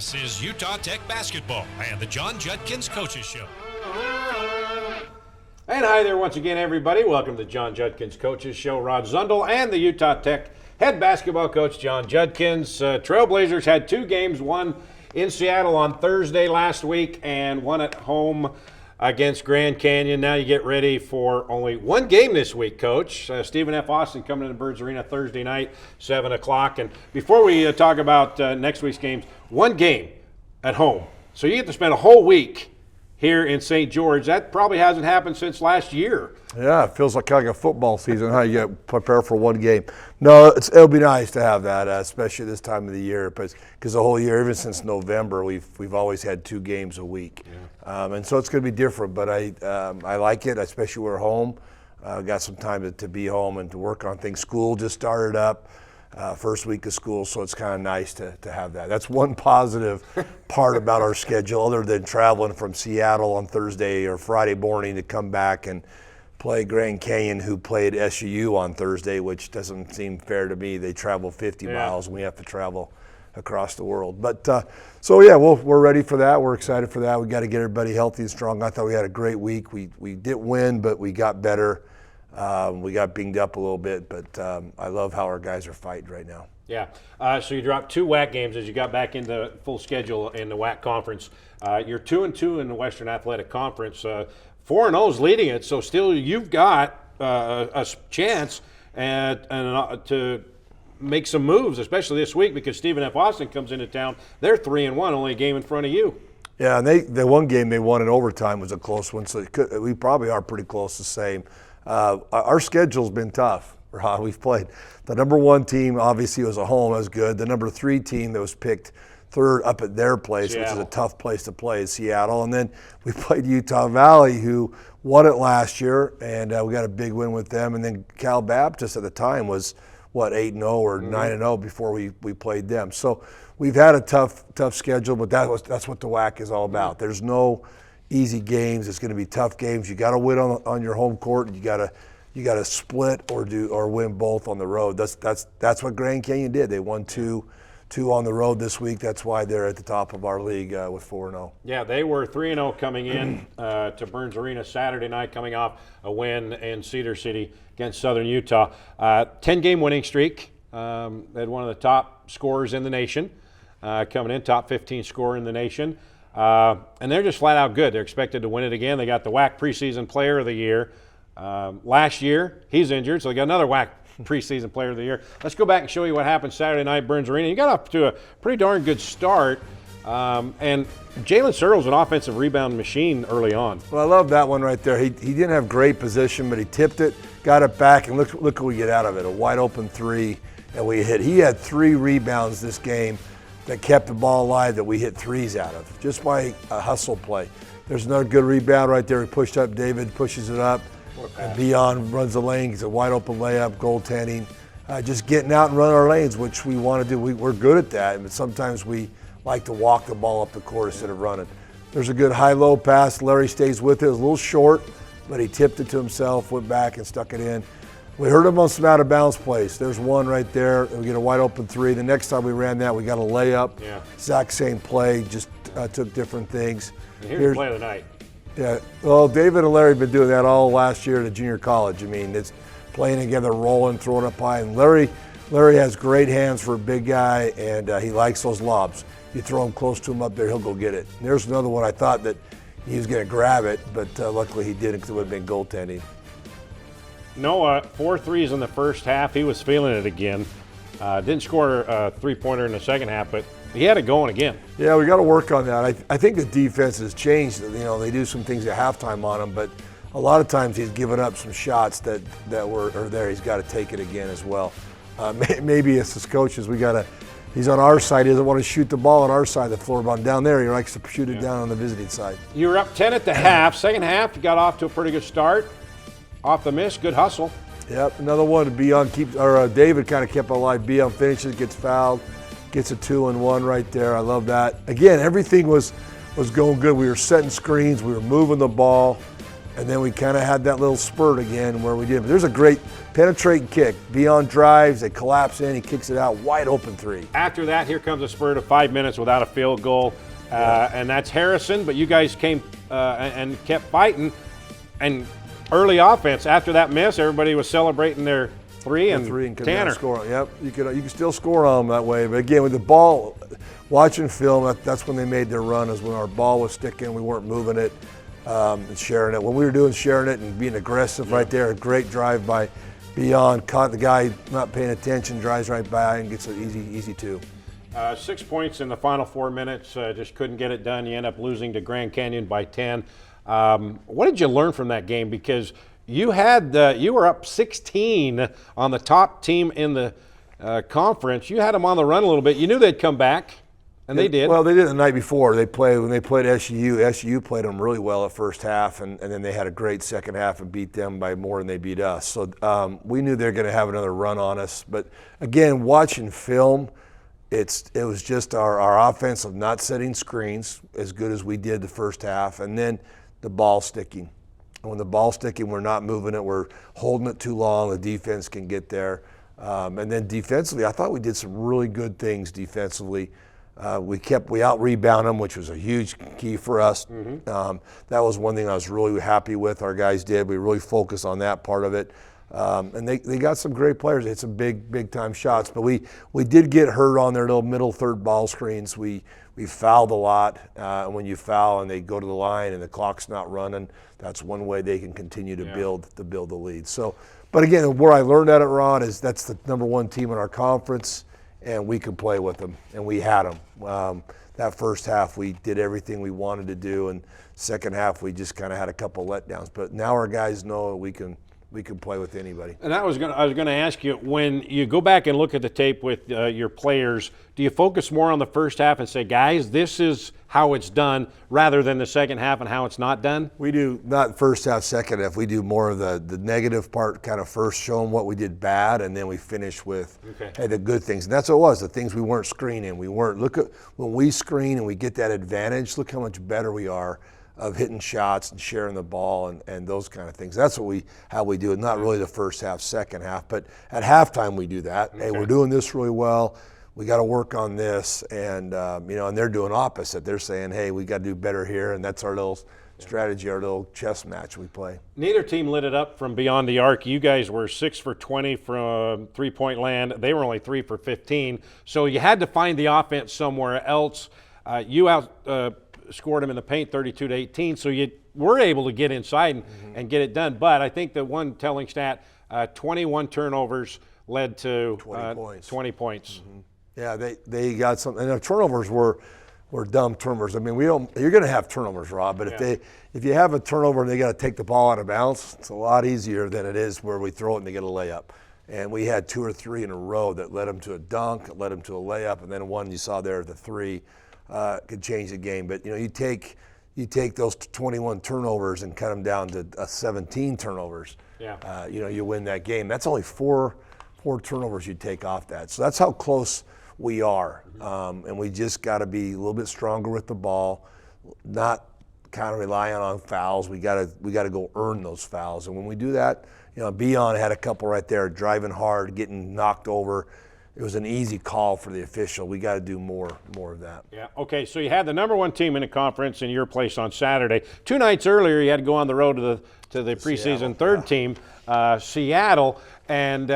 This is Utah Tech basketball and the John Judkins Coaches Show. And hi there once again, everybody. Welcome to the John Judkins Coaches Show. Rod Zundel and the Utah Tech head basketball coach, John Judkins. Trailblazers had two games, one in Seattle on Thursday last week and one at home against Grand Canyon. Now you get ready for only one game this week, Coach. Stephen F. Austin coming into Burns Arena Thursday night, 7 o'clock. And before we talk about next week's games, one game at home. So you get to spend a whole week here in St. George. That probably hasn't happened since last year. Yeah, it feels like kind of a football season, how you get prepared for one game. No, it'll be nice to have that, especially this time of the year, because the whole year, even since November, we've always had 2 games a week. Yeah. And so it's going to be different, but I like it, especially we're home. Got some time to be home and to work on things. School just started up. First week of school, so it's kind of nice to have that. That's one positive part about our schedule, other than traveling from Seattle on Thursday or Friday morning to come back and play Grand Canyon, who played SUU on Thursday, which doesn't seem fair to me. They travel 50 miles, and we have to travel across the world. But so yeah, we're ready for that. We're excited for that. We got to get everybody healthy and strong. I thought we had a great week. We didn't win, but we got better. We got binged up a little bit, but I love how our guys are fighting right now. Yeah. So you dropped 2 WAC games as you got back into full schedule in the WAC conference. You're 2-2 in the Western Athletic Conference. 4-0 is leading it, so still you've got a chance to make some moves, especially this week because Stephen F. Austin comes into town. They're 3-1, only a game in front of you. Yeah, and the one game they won in overtime was a close one, so we probably are pretty close the same. Our schedule's been tough. We've played the number 1 team, obviously was a home, that was good. The number 3 team that was picked third up at their place, Seattle, which is a tough place to play, is Seattle. And then we played Utah Valley, who won it last year, and we got a big win with them. And then Cal Baptist at the time was, 8-0 or 9-0 before we played them. So we've had a tough schedule, but that's what the WAC is all about. There's no easy games. It's going to be tough games. You got to win on your home court, and you got to split or win both on the road. That's what Grand Canyon did. They won two on the road this week. That's why they're at the top of our league with 4-0. Yeah, they were 3-0 coming in to Burns Arena Saturday night, coming off a win in Cedar City against Southern Utah. 10-game winning streak. They had one of the top scorers in the nation coming in, top 15 scorer in the nation. And they're just flat out good. They're expected to win it again. They got the WAC preseason player of the year. Last year, he's injured, so they got another WAC preseason player of the year. Let's go back and show you what happened Saturday night at Burns Arena. You got off to a pretty darn good start. And Jalen Searle's an offensive rebound machine early on. Well, I love that one right there. He didn't have great position, but he tipped it, got it back, and look what we get out of it. A wide open 3 that we hit. He had 3 rebounds this game that kept the ball alive that we hit 3s out of, just by a hustle play. There's another good rebound right there. He pushed up, David pushes it up, and Beyond runs the lane. It's a wide open layup, goaltending. Just getting out and running our lanes, which we want to do. We're good at that, but sometimes we like to walk the ball up the court instead of running. There's a good high-low pass. Larry stays with it. It was a little short, but he tipped it to himself, went back and stuck it in. We heard him on some out-of-bounds plays. There's one right there. We get a wide-open 3. The next time we ran that, we got a layup. Yeah. Exact same play, just took different things. And here's the play of the night. Yeah, well, David and Larry have been doing that all last year at junior college. I mean, it's playing together, rolling, throwing up high. And Larry has great hands for a big guy, and he likes those lobs. You throw him close to him up there, he'll go get it. And there's another one I thought that he was going to grab it, but luckily he didn't because it would have been goaltending. Noah, 4 threes in the first half. He was feeling it again. Didn't score a 3-pointer in the second half, but he had it going again. Yeah, we got to work on that. I think the defense has changed. You know, they do some things at halftime on him, but a lot of times he's given up some shots that were there. He's got to take it again as well. Maybe as his coaches, he's on our side. He doesn't want to shoot the ball on our side of the floor, but down there he likes to shoot it down on the visiting side. You were up 10 at the half. Second half, you got off to a pretty good start. Off the miss, good hustle. Yep, another one. David kind of kept alive. Beyond finishes, gets fouled, gets a 2-and-1 right there. I love that. Again, everything was going good. We were setting screens, we were moving the ball. And then we kind of had that little spurt again where we did. But there's a great penetrating kick. Beyond drives, they collapse in, he kicks it out, wide open three. After that, here comes a spurt of 5 minutes without a field goal. And that's Harrison, but you guys came and kept fighting. And early offense, after that miss, everybody was celebrating their three and Tanner. Score. Yep, you can still score on them that way. But again, with the ball, watching film, that's when they made their run, is when our ball was sticking, we weren't moving it and sharing it. When we were doing sharing it and being aggressive right there, a great drive by Beyond, caught the guy not paying attention, drives right by and gets an easy two. 6 points in the final 4 minutes, just couldn't get it done. You end up losing to Grand Canyon by 10. What did you learn from that game? Because you were up 16 on the top team in the conference. You had them on the run a little bit. You knew they'd come back, and they did. Well, they did the night before. When they played SU. SU played them really well at first half, and then they had a great second half and beat them by more than they beat us. So we knew they were going to have another run on us. But again, watching film, it was just our offense of not setting screens as good as we did the first half, and then the ball sticking. When the ball's sticking, we're not moving it, we're holding it too long, the defense can get there. And then defensively, I thought we did some really good things defensively. We out-rebound them, which was a huge key for us. That was one thing I was really happy with our guys did. We really focused on that part of it. And they got some great players. They hit some big time shots, but we did get hurt on their little middle third ball screens. We fouled a lot, and when you foul and they go to the line and the clock's not running, that's one way they can continue to build the lead. So, but again, where I learned at it, Ron, is that's the number one team in our conference, and we could play with them, and we had them. That first half, we did everything we wanted to do, and second half, we just kind of had a couple letdowns. But now our guys know we can play with anybody. And I was going to ask you, when you go back and look at the tape with your players, do you focus more on the first half and say, guys, this is how it's done, rather than the second half and how it's not done? We do not first half, second half. We do more of the negative part, kind of first show them what we did bad, and then we finish with hey, the good things. And that's what it was, the things we weren't screening. Look at when we screen and we get that advantage, look how much better we are of hitting shots and sharing the ball and those kind of things. That's how we do it. Not really the first half, second half, but at halftime we do that. Hey, we're doing this really well. We got to work on this, and and they're doing opposite. They're saying, hey, we got to do better here, and that's our little strategy, our little chess match we play. Neither team lit it up from beyond the arc. You guys were 6 for 20 from three-point land. They were only 3 for 15. So you had to find the offense somewhere else. You scored them in the paint 32-18, so you were able to get inside and get it done. But I think the one telling stat, 21 turnovers led to 20 points. Yeah, they got some, and the turnovers were dumb turnovers. I mean, you're going to have turnovers, Rob, but if you have a turnover and they got to take the ball out of bounds, it's a lot easier than it is where we throw it and they get a layup. And we had 2 or 3 in a row that led them to a dunk, led them to a layup, and then one you saw there, the 3. Could change the game. But you take those 21 turnovers and cut them down to 17 turnovers. You win that game. That's only four turnovers you take off that. So that's how close we are. And we just got to be a little bit stronger with the ball, not kind of relying on fouls. We got to go earn those fouls. And when we do that, Beyond had a couple right there, driving hard, getting knocked over. It was an easy call for the official. We got to do more of that. Yeah. Okay. So you had the number one team in the conference in your place on Saturday. 2 nights earlier, you had to go on the road to the preseason third team, Seattle, and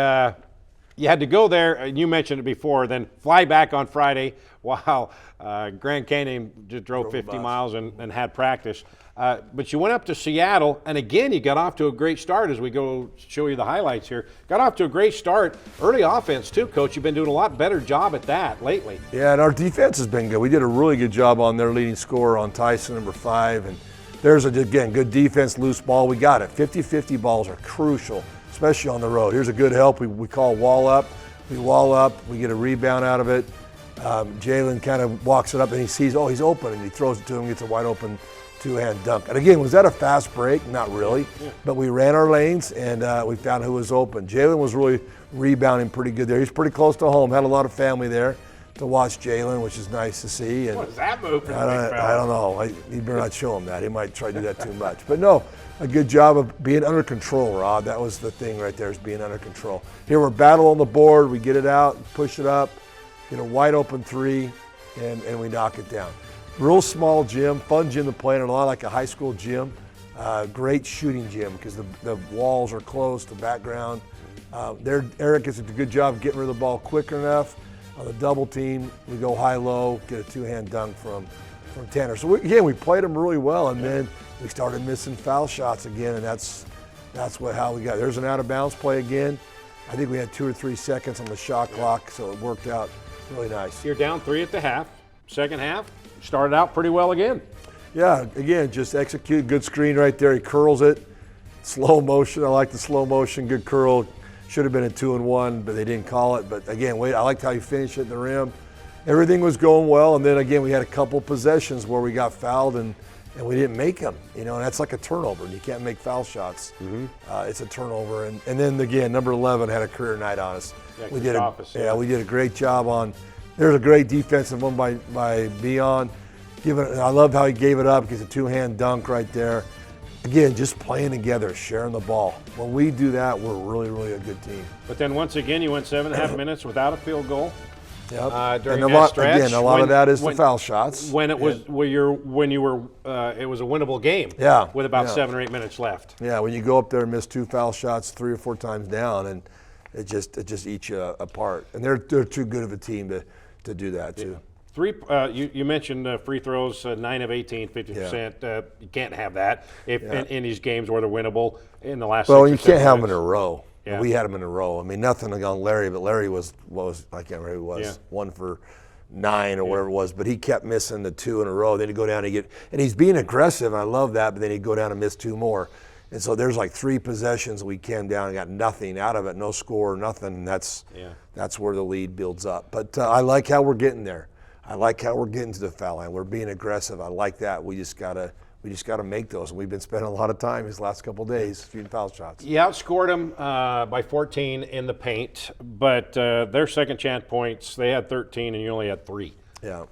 you had to go there. And you mentioned it before. Then fly back on Friday while Grand Canyon just drove 50 miles and had practice. But you went up to Seattle, and again, you got off to a great start as we go show you the highlights here. Got off to a great start. Early offense, too, Coach. You've been doing a lot better job at that lately. Yeah, and our defense has been good. We did a really good job on their leading scorer on Tyson, number 5. And there's, again, good defense, loose ball. We got it. 50-50 balls are crucial, especially on the road. Here's a good help. We call wall up. We wall up. We get a rebound out of it. Jalen kind of walks it up, and he sees, he's open, and he throws it to him, gets a wide open two-hand dunk. And again, was that a fast break? Not really. But we ran our lanes, and we found who was open. Jalen was really rebounding pretty good there. He's pretty close to home. Had a lot of family there to watch Jalen, which is nice to see. And what does that move? I don't know. He better not show him that. He might try to do that too much. But no, a good job of being under control, Rod. That was the thing right there, is being under control. Here we're battle on the board, we get it out, push it up, get a wide open three, and we knock it down. Real small gym, fun gym to play in, a lot like a high school gym. Great shooting gym because the walls are close, the background. Eric does a good job of getting rid of the ball quick enough. On the double team, we go high-low, get a two-hand dunk from Tanner. So we played them really well, and then we started missing foul shots again, and that's how we got. There's an out-of-bounds play again. I think we had 2 or 3 seconds on the shot clock, so it worked out really nice. You're down 3 at the half. Second half, started out pretty well again. Yeah, again, just execute. Good screen right there. He curls it. Slow motion. I like the slow motion. Good curl. Should have been a 2-and-1, but they didn't call it. But again, I liked how you finished it in the rim. Everything was going well, and then again, we had a couple possessions where we got fouled and we didn't make them. And that's like a turnover. You can't make foul shots. It's a turnover. And then again, number 11 had a career night on us. We did a great job on. There's a great defensive one by Beon. I love how he gave it up because a two-hand dunk right there. Again, just playing together, sharing the ball. When we do that, we're really, really a good team. But then once again, you went 7.5 minutes without a field goal. Yep. During that stretch. Again, a lot of that is the foul shots. When it was it was a winnable game. Yeah. With about 7 or 8 minutes left. Yeah, when you go up there and miss 2 foul shots 3 or 4 times down, and it just eats you apart. And they're too good of a team to do that too. You mentioned free throws, 9 of 18, 50%. You can't have that in these games where they're winnable in the last. Well, you can't have them in a row. Yeah. We had them in a row. I mean, nothing on Larry, but Larry was I can't remember who he was. Yeah. 1 for 9 or whatever it was, but he kept missing the 2 in a row. Then he'd go down and and he's being aggressive. I love that, but then he'd go down and miss 2 more. And so there's like 3 possessions we came down and got nothing out of it, no score, nothing. And that's where the lead builds up. But I like how we're getting there. I like how we're getting to the foul line. We're being aggressive. I like that. We just gotta make those. And we've been spending a lot of time these last couple of days shooting foul shots. You outscored them by 14 in the paint, but their second chance points, they had 13 and you only had 3. Yeah.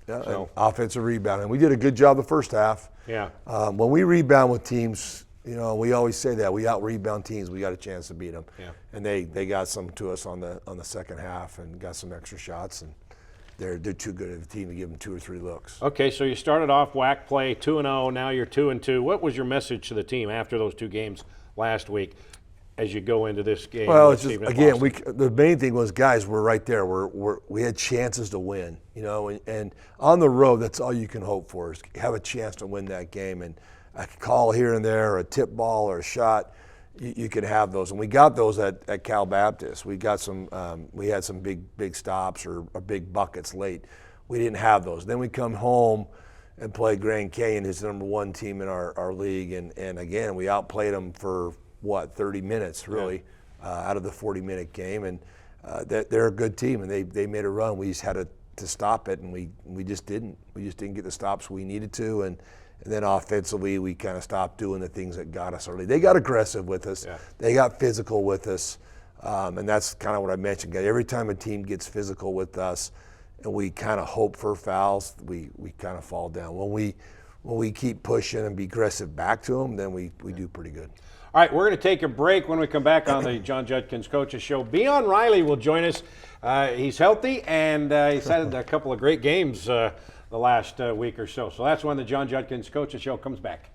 So. Offensive rebound. And we did a good job the first half. Yeah. When we rebound with teams, we always say that we out-rebound teams. We got a chance to beat them. Yeah. And they got some to us on the second half and got some extra shots. And they're too good of a team to give them 2 or 3 looks. Okay, so you started off WAC play 2-0. Now you're 2-2. What was your message to the team after those 2 games last week as you go into this game? Well, it's just, again, the main thing was, guys, we're right there. We had chances to win, and on the road, that's all you can hope for, is have a chance to win that game. And a call here and there, or a tip ball or a shot, you could have those, and we got those at Cal Baptist. We got some. We had some big stops or big buckets late. We didn't have those. Then we come home and play Grand Canyon, who's the number 1 team in our league, and again we outplayed them for 30 minutes really, out of the 40-minute game, and they're a good team, and they made a run. We just had to stop it, and we just didn't. We just didn't get the stops we needed to, and then offensively, we kind of stopped doing the things that got us early. They got aggressive with us. Yeah. They got physical with us. And that's kind of what I mentioned. Every time a team gets physical with us and we kind of hope for fouls, we kind of fall down. When we keep pushing and be aggressive back to them, then we do pretty good. All right, we're going to take a break. When we come back on the John Judkins Coaches Show, Beon Riley will join us. He's healthy, and he's had a couple of great games the last week or so. So that's when the John Judkins Coaches Show comes back.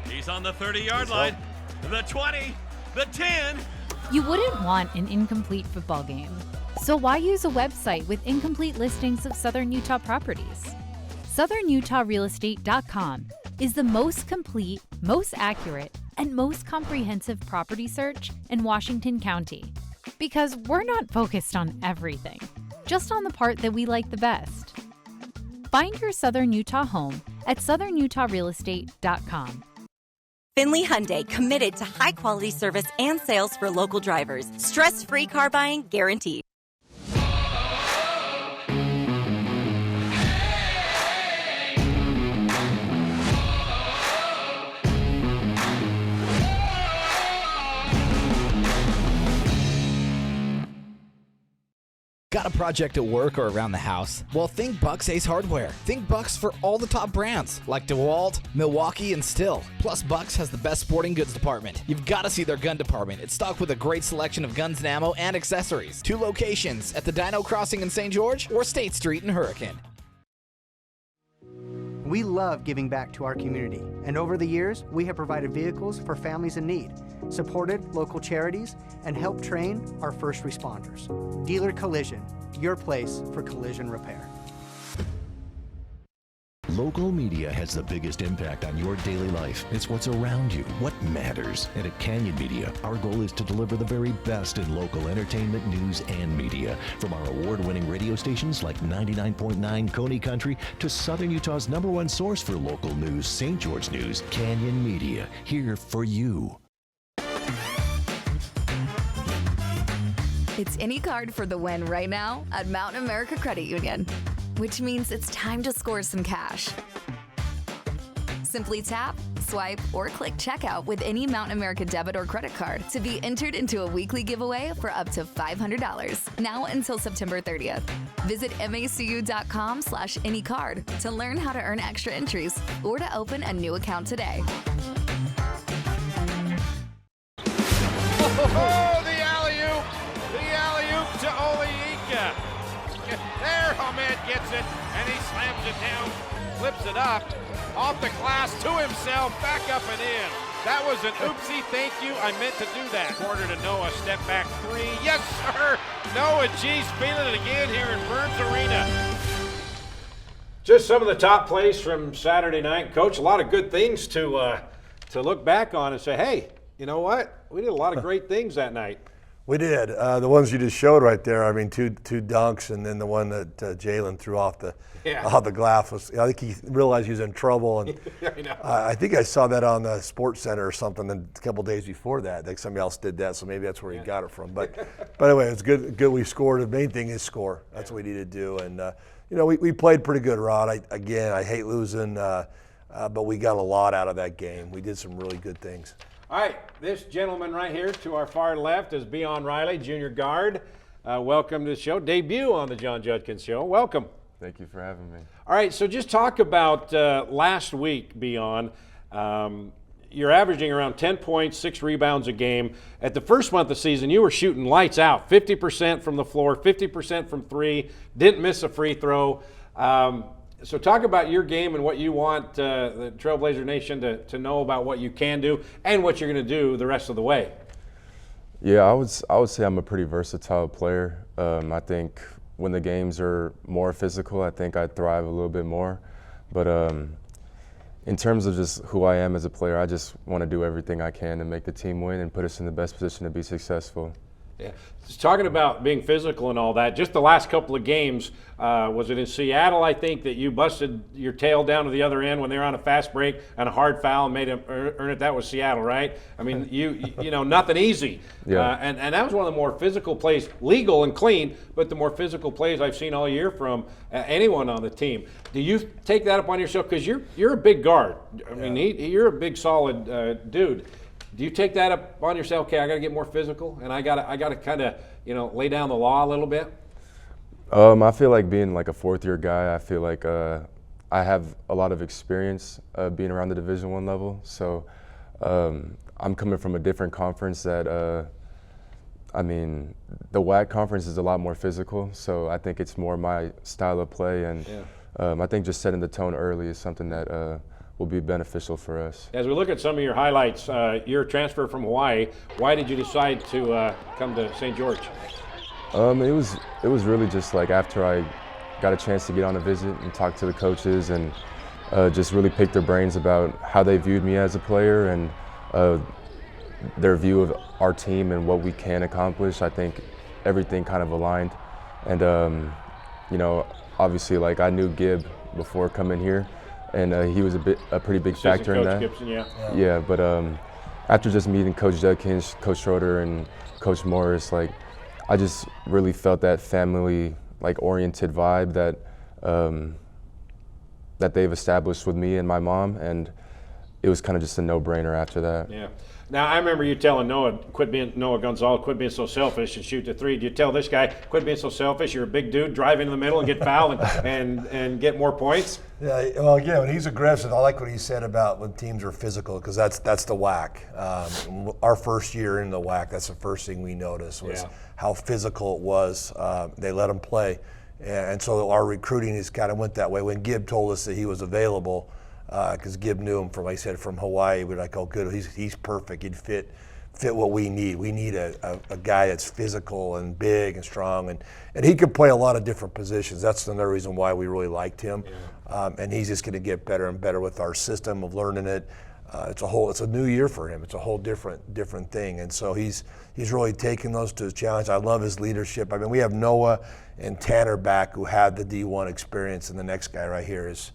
He's on the 30-yard line, the 20, the 10. You wouldn't want an incomplete football game. So why use a website with incomplete listings of Southern Utah properties? SouthernUtahRealestate.com is the most complete, most accurate, and most comprehensive property search in Washington County. Because we're not focused on everything, just on the part that we like the best. Find your Southern Utah home at SouthernUtahRealestate.com. Finley Hyundai, committed to high-quality service and sales for local drivers. Stress-free car buying guaranteed. Got a project at work or around the house? Well, think Bucks Ace Hardware. Think Bucks for all the top brands like DeWalt, Milwaukee, and Stihl. Plus, Bucks has the best sporting goods department. You've got to see their gun department. It's stocked with a great selection of guns and ammo and accessories. 2 locations at the Dino Crossing in St. George or State Street in Hurricane. We love giving back to our community, and over the years, we have provided vehicles for families in need, supported local charities, and helped train our first responders. Dealer Collision, your place for collision repair. Local media has the biggest impact on your daily life. It's what's around you, what matters. And at Canyon Media, our goal is to deliver the very best in local entertainment, news, and media. From our award-winning radio stations like 99.9 Coney Country to Southern Utah's #1 source for local news, St. George News, Canyon Media, here for you. It's any card for the win right now at Mountain America Credit Union, which means it's time to score some cash. Simply tap, swipe, or click checkout with any Mountain America debit or credit card to be entered into a weekly giveaway for up to $500, now until September 30th. Visit macu.com/anycard to learn how to earn extra entries or to open a new account today. Oh, the alley-oop! The alley-oop to Oleika. There, Ahmed gets it, and he slams it down, flips it up, off the glass to himself, back up and in. That was an oopsie, thank you, I meant to do that. Quarter to Noah, step back 3, yes sir! Noah G's feeling it again here in Burns Arena. Just some of the top plays from Saturday night. Coach, a lot of good things to look back on and say, hey, you know what? We did a lot of great things that night. We did. The ones you just showed right there. I mean, two dunks, and then the one that Jalen threw off the glass was. I think he realized he was in trouble, and I know. I think I saw that on the Sports Center or something a couple days before that. I think somebody else did that, so maybe that's where he got it from. But anyway, it's good. Good we scored. The main thing is score. That's what we need to do, and we played pretty good, Rod. I hate losing, but we got a lot out of that game. We did some really good things. All right, this gentleman right here to our far left is Beon Riley, junior guard. Welcome to the show. Debut on the John Judkins Show. Welcome. Thank you for having me. All right, so just talk about last week, Beon. You're averaging around 10 points, 6 rebounds a game. At the first month of the season, you were shooting lights out, 50% from the floor, 50% from 3, didn't miss a free throw. So talk about your game and what you want the Trailblazer Nation to know about what you can do and what you're going to do the rest of the way. Yeah, I would say I'm a pretty versatile player. I think when the games are more physical, I think I thrive a little bit more. But in terms of just who I am as a player, I just want to do everything I can to make the team win and put us in the best position to be successful. Yeah, just talking about being physical and all that, just the last couple of games, was it in Seattle, I think, that you busted your tail down to the other end when they were on a fast break and a hard foul and made him earn it? That was Seattle, right? I mean, you know, nothing easy. Yeah. And that was one of the more physical plays, legal and clean, but the more physical plays I've seen all year from anyone on the team. Do you take that upon yourself? Because you're a big guard. I mean, you're a big, solid dude. Do you take that up on yourself? Okay, I got to get more physical, and I got to kind of, lay down the law a little bit. I feel like being like a fourth-year guy, I feel like I have a lot of experience being around the Division I level. So I'm coming from a different conference that, the WAC conference is a lot more physical. So I think it's more my style of play, and I think just setting the tone early is something that will be beneficial for us. As we look at some of your highlights, you're a transfer from Hawaii. Why did you decide to come to St. George? It was really just like after I got a chance to get on a visit and talk to the coaches and just really pick their brains about how they viewed me as a player and their view of our team and what we can accomplish. I think everything kind of aligned. And, obviously, like I knew Gibb before coming here, and he was a pretty big factor in that. Gibson, yeah, but after just meeting Coach Judkins, Coach Schroeder, and Coach Morris, like I just really felt that family oriented vibe that that they've established with me and my mom, and it was kind of just a no-brainer after that. Yeah. Now, I remember you telling Noah Gonzalez, quit being so selfish and shoot the three. Do you tell this guy, quit being so selfish, you're a big dude, drive into the middle and get fouled and get more points? Yeah, well, again, when he's aggressive, I like what he said about when teams are physical, because that's the WAC. Our first year in the WAC, that's the first thing we noticed was how physical it was. They let him play. And so our recruiting is kind of went that way. When Gibb told us that he was available, because Gibb knew him from, like I said, from Hawaii, we're like, oh, good, he's perfect. He'd fit what we need. We need a guy that's physical and big and strong, and he could play a lot of different positions. That's another reason why we really liked him. And he's just going to get better and better with our system of learning it. It's a new year for him. It's a whole different thing, and so he's really taken those to the challenge. I love his leadership. I mean, we have Noah and Tanner back who had the D1 experience, and the next guy right here is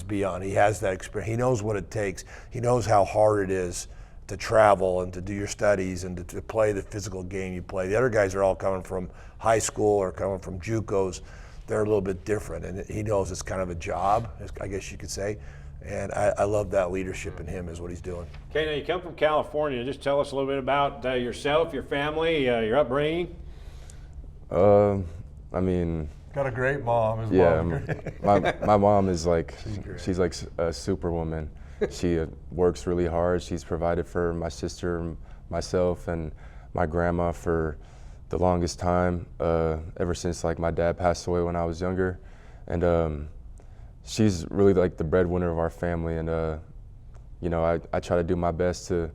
beyond. He has that experience. He knows what it takes. He knows how hard it is to travel and to do your studies and to play the physical game you play. The other guys are all coming from high school or coming from JUCOs. They're a little bit different, and he knows it's kind of a job, I guess you could say. And I love that leadership in him is what he's doing. Okay, now you come from California. Just tell us a little bit about yourself, your family, your upbringing. I mean, got a great mom. His my mom is like, she's like a superwoman. She works really hard. She's provided for my sister, myself, and my grandma for the longest time, ever since like my dad passed away when I was younger. And she's really like the breadwinner of our family. And you know, I try to do my best to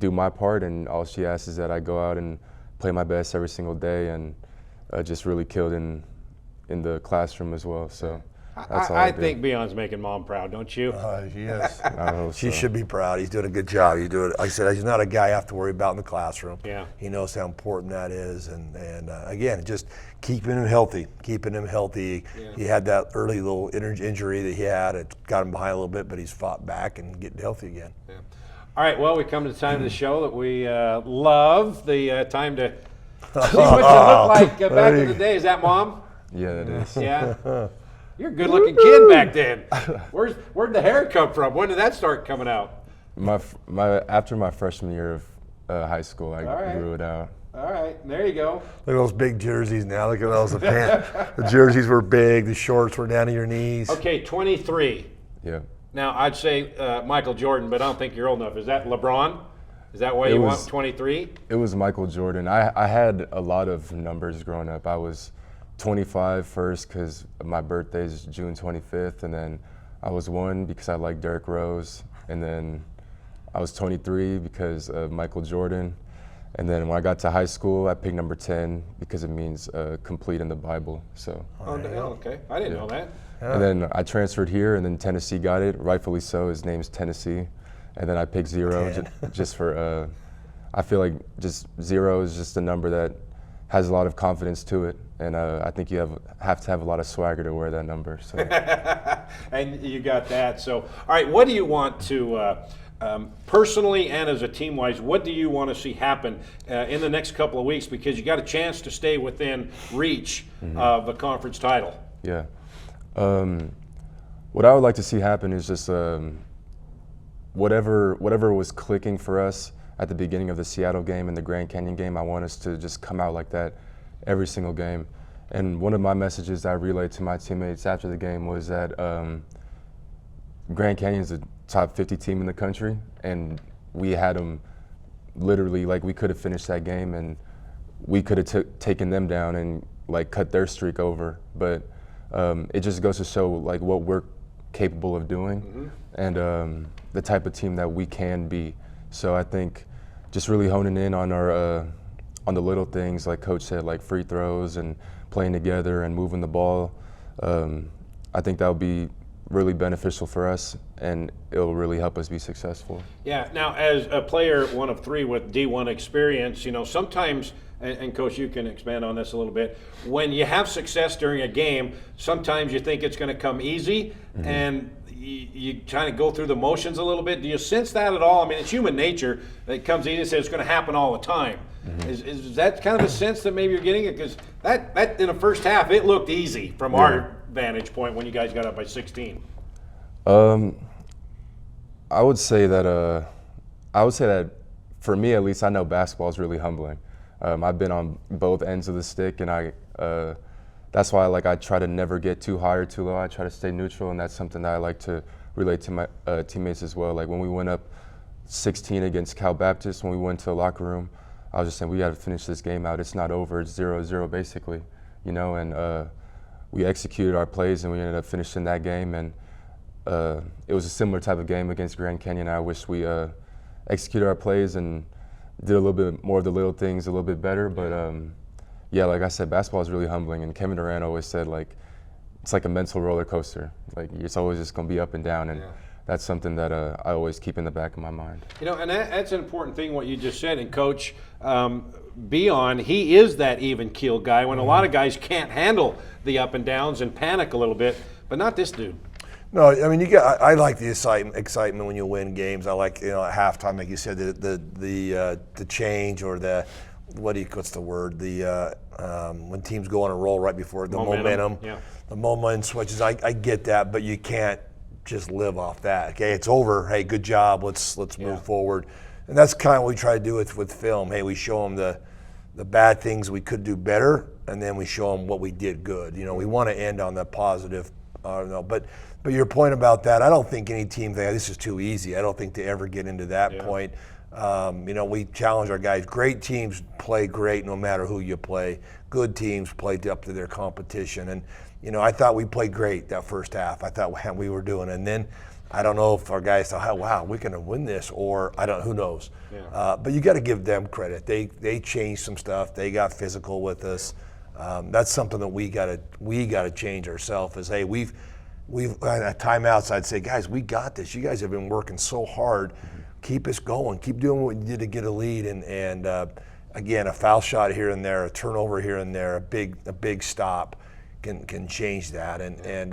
do my part, and all she asks is that I go out and play my best every single day, and just really killed in the classroom as well. So that's all I think Beon's making Mom proud, don't you? She is. She so. should be proud. He's doing a good job. He's doing. Like I said, he's not a guy I have to worry about in the classroom. Yeah. He knows how important that is, and again, just keeping him healthy. Yeah. He had that early little injury that he had. It got him behind a little bit, but he's fought back and getting healthy again. Yeah. All right. Well, we come to the time of the show that we love. The time to see what you look like back in the day. Is that Mom? Yeah, it is. Yeah. You're a good-looking kid back then. Where'd the hair come from? When did that start coming out? After my freshman year of high school, I grew it out. All right, there you go. Look at those big jerseys now. Look at those. The jerseys were big. The shorts were down to your knees. Okay, 23. Yeah. Now, I'd say Michael Jordan, but I don't think you're old enough. Is that LeBron? Is that why you want 23? It was Michael Jordan. I had a lot of numbers growing up. I was 25 first because my birthday is June 25th, and then I was 1 because I like Derrick Rose, and then I was 23 because of Michael Jordan, and then when I got to high school, I picked number 10 because it means complete in the Bible. So. Okay, I didn't know that. Yeah. And then I transferred here, and then Tennessee got it, rightfully so. His name's Tennessee, and then I picked 0 just for. I feel like just 0 is just a number that has a lot of confidence to it, and I think you have to have a lot of swagger to wear that number. So. And you got that. So, all right, what do you want to, personally and as a team-wise, what do you want to see happen in the next couple of weeks? Because you got a chance to stay within reach of a conference title. Yeah. What I would like to see happen is just whatever was clicking for us at the beginning of the Seattle game and the Grand Canyon game, I want us to just come out like that every single game. And one of my messages I relayed to my teammates after the game was that Grand Canyon's a top 50 team in the country, and we had them literally, like, we could have finished that game and we could have taken them down and like cut their streak over. But it just goes to show like what we're capable of doing and the type of team that we can be. So I think just really honing in on our on the little things, like Coach said, like free throws and playing together and moving the ball. I think that will be really beneficial for us, and it'll really help us be successful. Yeah. Now, as a player, 1 of 3 with D1 experience, you know, sometimes, and Coach, you can expand on this a little bit, when you have success during a game, sometimes you think it's going to come easy, and you kind of go through the motions a little bit. Do you sense that at all? I mean, it's human nature that it comes easy, so it's going to happen all the time. Is that kind of a sense that maybe you're getting it? Because that in the first half, it looked easy from our vantage point when you guys got up by 16. I would say that for me at least, I know basketball is really humbling. I've been on both ends of the stick, and that's why I try to never get too high or too low. I try to stay neutral, and that's something that I like to relate to my teammates as well. Like when we went up 16 against Cal Baptist, when we went to the locker room, I was just saying we got to finish this game out. It's not over. It's 0-0 basically, and we executed our plays, and we ended up finishing that game. And it was a similar type of game against Grand Canyon. I wish we executed our plays and did a little bit more of the little things a little bit better. But yeah, like I said, basketball is really humbling. And Kevin Durant always said, it's like a mental roller coaster. It's always just going to be up and down. And that's something that I always keep in the back of my mind. And that's an important thing, what you just said. And Coach Beon, he is that even keel guy when a lot of guys can't handle the up and downs and panic a little bit, but not this dude. No, I mean I like the excitement when you win games. I like at halftime, like you said, the change or what's the word? When teams go on a roll right before the momentum. The moment switches. I get that, but you can't just live off that. Okay, it's over. Hey, good job. Let's move forward. And that's kind of what we try to do with film. Hey, we show them the bad things we could do better, and then we show them what we did good. We want to end on the positive. But your point about that, I don't think any team thinks this is too easy. I don't think they ever get into that point. We challenge our guys. Great teams play great no matter who you play. Good teams play up to their competition. And, I thought we played great that first half. I thought we were doing. And then I don't know if our guys thought, wow, we're going to win this, or who knows. But you got to give them credit. They changed some stuff. They got physical with us. That's something that we got to change ourselves. Is hey, we've at timeouts, I'd say, guys, we got this. You guys have been working so hard. Keep us going. Keep doing what you did to get a lead. And again, a foul shot here and there, a turnover here and there, a big stop can change that. And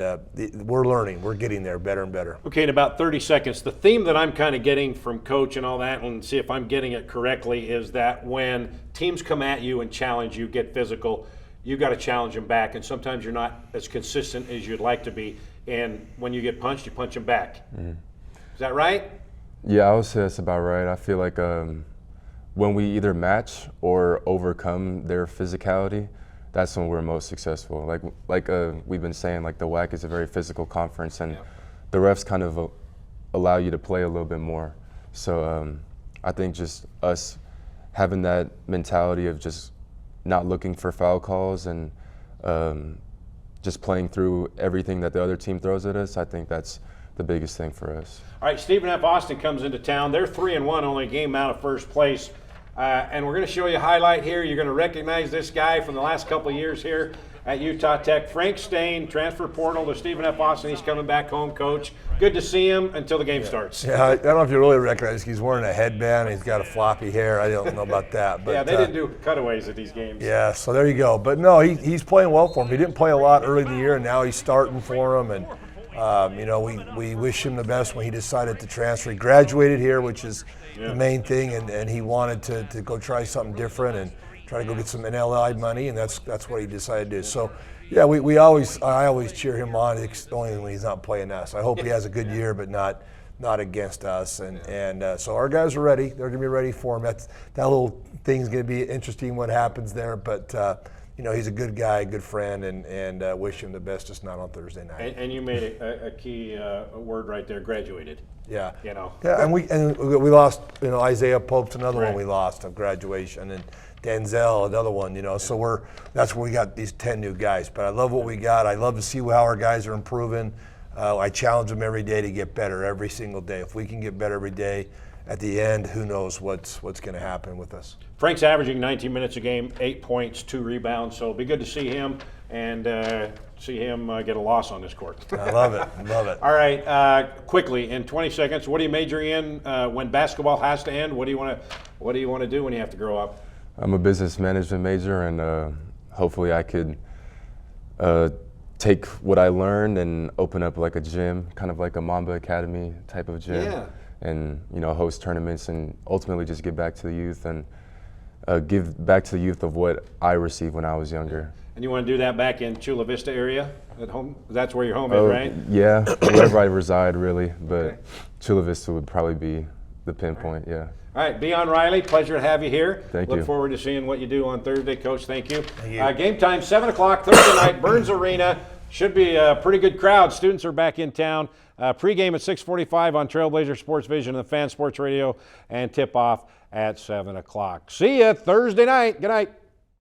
we're learning. We're getting there better and better. Okay, in about 30 seconds, the theme that I'm kind of getting from Coach and all that, and see if I'm getting it correctly, is that when teams come at you and challenge you, get physical, you got to challenge them back. And sometimes you're not as consistent as you'd like to be. And when you get punched, you punch them back. Is that right? Yeah, I would say that's about right. I feel like when we either match or overcome their physicality, that's when we're most successful. Like we've been saying, the WAC is a very physical conference, and the refs kind of allow you to play a little bit more. So I think just us having that mentality of just not looking for foul calls and just playing through everything that the other team throws at us, I think that's the biggest thing for us. All right, Stephen F. Austin comes into town. They're 3-1, only a game out of first place. And we're going to show you a highlight here. You're going to recognize this guy from the last couple of years here at Utah Tech. Frank Stain, transfer portal to Stephen F. Austin. He's coming back home, Coach. Good to see him until the game starts. Yeah, I don't know if you really recognize. He's wearing a headband. He's got a floppy hair. I don't know about that. But, yeah, they didn't do cutaways at these games. Yeah, so there you go. But no, he's playing well for him. He didn't play a lot early in the year, and now he's starting for him. And we wish him the best when he decided to transfer. He graduated here, which is the main thing, and he wanted to go try something different and try to go get some NLI money, and that's what he decided to do. So, yeah, I always cheer him on, only when he's not playing us. I hope he has a good year, but not against us. And so our guys are ready. They're going to be ready for him. That little thing's going to be interesting what happens there, but he's a good guy, a good friend, and wish him the best, just not on Thursday night. And you made a key word right there, graduated. Yeah. Yeah, and we lost, Isaiah Pope's another one we lost of graduation, and Denzel, another one, so that's where we got these 10 new guys. But I love what we got. I love to see how our guys are improving. I challenge them every day to get better every single day. If we can get better every day, at the end, who knows what's going to happen with us. Frank's averaging 19 minutes a game, 8 points, 2 rebounds, so it'll be good to see him and see him get a loss on this court. I love it. All right, quickly, in 20 seconds, what are you majoring in when basketball has to end? What do you want to do when you have to grow up? I'm a business management major, and hopefully I could take what I learned and open up like a gym, kind of like a Mamba Academy type of gym. Yeah. And host tournaments and ultimately just give back to the youth and give back to the youth of what I received when I was younger. And you want to do that back in Chula Vista area at home? That's where your home is, right? Yeah, wherever I reside, really. But Chula Vista would probably be the pinpoint, yeah. All right, Beon Riley, pleasure to have you here. Thank you. Look forward to seeing what you do on Thursday, Coach. Thank you. Game time, 7 o'clock Thursday night, Burns Arena. Should be a pretty good crowd. Students are back in town. Pre-game at 6:45 on Trailblazer Sports Vision and the Fan Sports Radio, and tip-off at 7 o'clock. See you Thursday night. Good night.